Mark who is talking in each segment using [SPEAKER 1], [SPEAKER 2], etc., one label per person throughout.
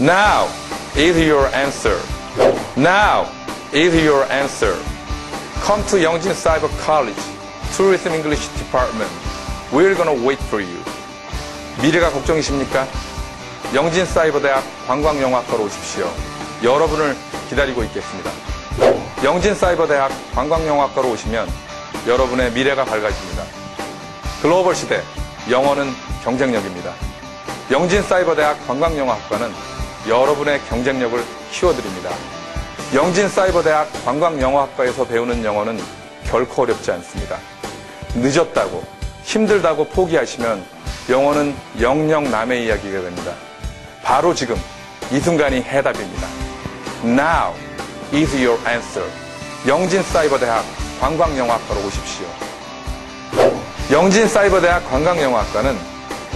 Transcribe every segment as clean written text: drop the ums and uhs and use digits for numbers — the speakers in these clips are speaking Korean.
[SPEAKER 1] Now is your answer. Now is your answer. Come to Yongjin Cyber College, Tourism English Department. We're gonna wait for you. 미래가 걱정이십니까? 영진사이버대학 관광영어학과로 오십시오. 여러분을 기다리고 있겠습니다. 영진사이버대학 관광영어학과로 오시면 여러분의 미래가 밝아집니다. 글로벌 시대, 영어는 경쟁력입니다. 영진사이버대학 관광영어학과는 여러분의 경쟁력을 키워드립니다. 영진사이버대학 관광영어학과에서 배우는 영어는 결코 어렵지 않습니다. 늦었다고, 힘들다고 포기하시면 영어는 영영 남의 이야기가 됩니다. 바로 지금, 이 순간이 해답입니다. Now is your answer. 영진사이버대학 관광영어학과로 오십시오. 영진사이버대학 관광영어학과는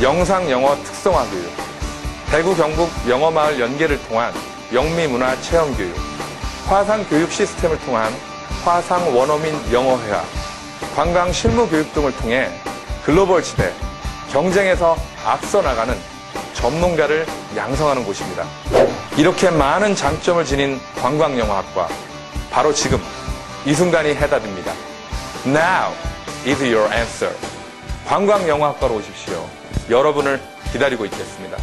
[SPEAKER 1] 영상영어 특성화 교육, 대구 경북 영어마을 연계를 통한 영미문화 체험교육, 화상 교육 시스템을 통한 화상 원어민 영어회화, 관광 실무 교육 등을 통해 글로벌 시대, 경쟁에서 앞서 나가는 전문가를 양성하는 곳입니다. 이렇게 많은 장점을 지닌 관광영어학과, 바로 지금 이 순간이 해답입니다. Now is your answer. 관광영어학과로 오십시오. 여러분을 기다리고 있겠습니다.